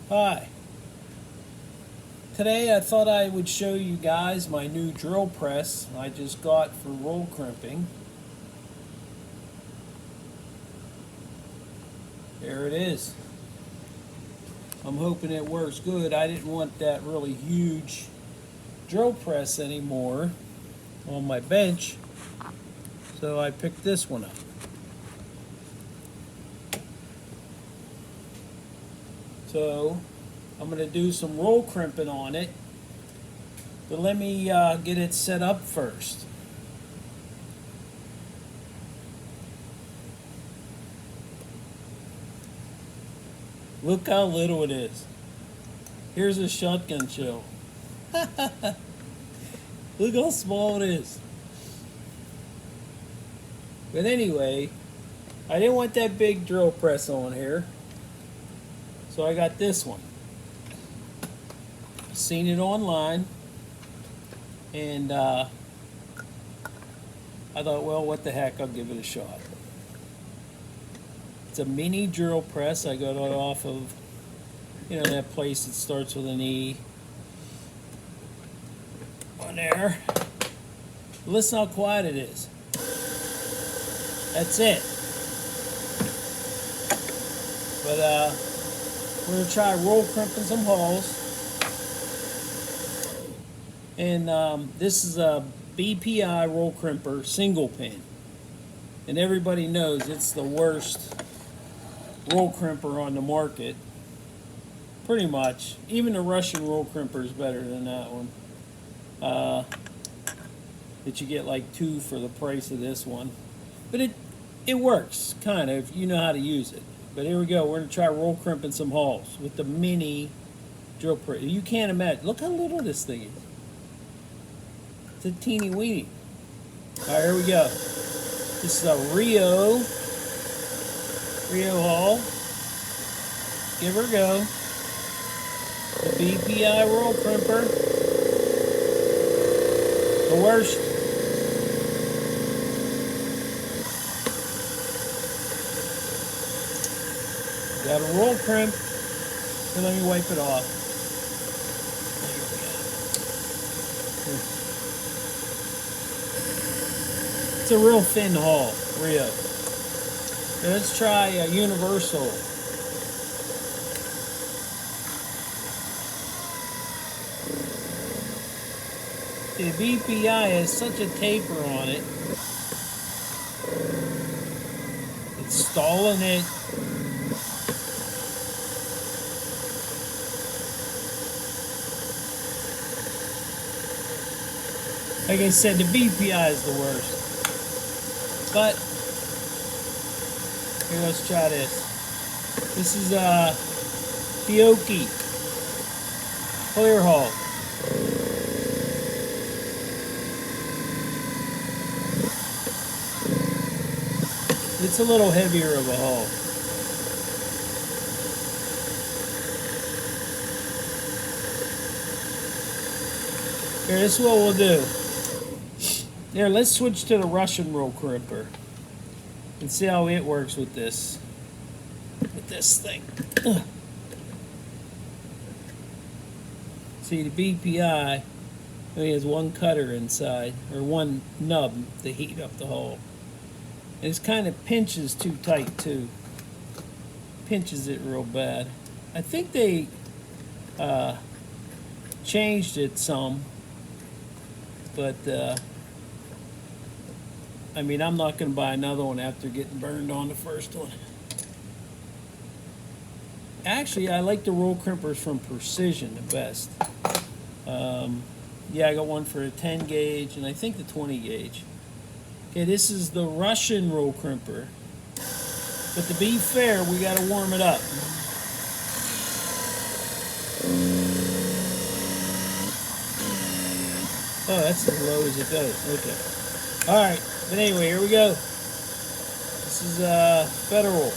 Hi. Today I thought I would show you guys my new drill press I just got for roll crimping. There it is. I'm hoping it works good. I didn't want that really huge drill press anymore on my bench, so I picked this one up. So I'm going to do some roll crimping on it, but let me get it set up first. Look how little it is. Here's a shotgun shell. Look how small it is. But anyway, I didn't want that big drill press on here, so I got this one. Seen it online, and I thought, well, what the heck, I'll give it a shot. It's a mini drill press. I got it off of, that place that starts with an E on there. Listen how quiet it is. That's it. But we're gonna try roll crimping some holes. And this is a BPI roll crimper single pin. And everybody knows it's the worst roll crimper on the market. Pretty much. Even the Russian roll crimper is better than that one. That you get like 2 for the price of this one. But it works, kind of, if you know how to use it. But here we go. We're going to try roll crimping some holes with the mini drill press. You can't imagine. Look how little this thing is. It's a teeny weeny. Alright, here we go. This is a Rio hole. Give her a go. The BPI roll crimper. The worst. Got a roll crimp. So let me wipe it off. It's a real thin hull, Rio. Now let's try a universal. The BPI has such a taper on it. It's stalling it. Like I said, the BPI is the worst. But here, let's try this. This is Fioki clear hull. It's a little heavier of a hull. Here, this is what we'll do. Here, let's switch to the Russian roll crimper and see how it works with this thing. See, the BPI only has one cutter inside, or one nub to heat up the hole. And it kind of pinches too tight too. Pinches it real bad. I think they changed it some, but I mean, I'm not going to buy another one after getting burned on the first one. Actually, I like the roll crimpers from Precision the best. Yeah, I got one for a 10 gauge and I think the 20 gauge. Okay, this is the Russian roll crimper. But to be fair, we got to warm it up. Oh, that's as low as it goes. Okay. Alright, but anyway, here we go. This is Federal.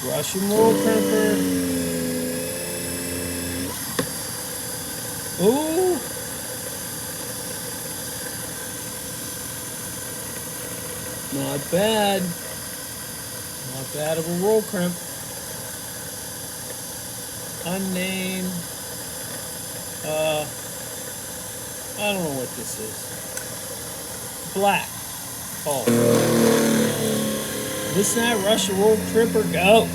Russian roll crimper. Ooh. Not bad. Not bad of a roll crimp. Unnamed. I don't know what this is. Black. Oh. This not Russian roll crimper. Go.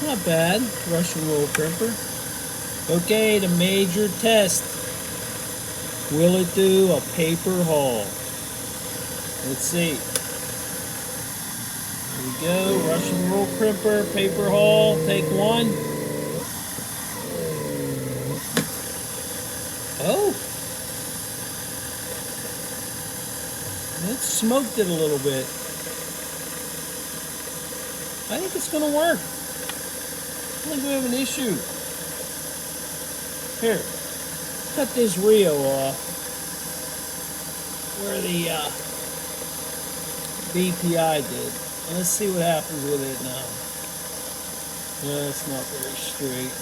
Not bad. Russian roll crimper. Okay, the major test. Will it do a paper haul? Let's see. Here we go. Russian roll crimper, paper haul. Take one. Oh. It smoked it a little bit. I think it's going to work. I think we have an issue. Here. Cut this Rio off. Where the BPI did. Let's see what happens with it now. No, it's not very straight.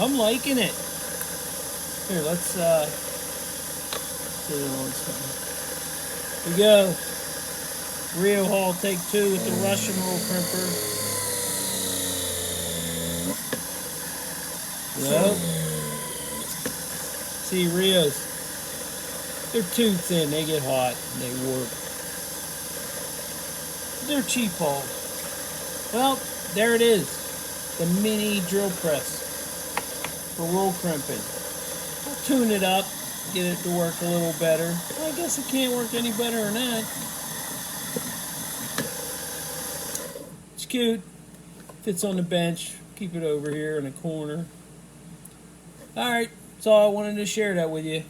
I'm liking it. Here, let's put it on something. Here we go. Rio haul take 2 with the Russian roll crimper. Well, see, Rios, they're too thin. They get hot and they warp. They're cheap hauls. Well, there it is. The mini drill press for roll crimping. I'll tune it up, get it to work a little better. Well, I guess it can't work any better than that. It's cute. Fits on the bench. Keep it over here in the corner. Alright, that's all I wanted to share that with you.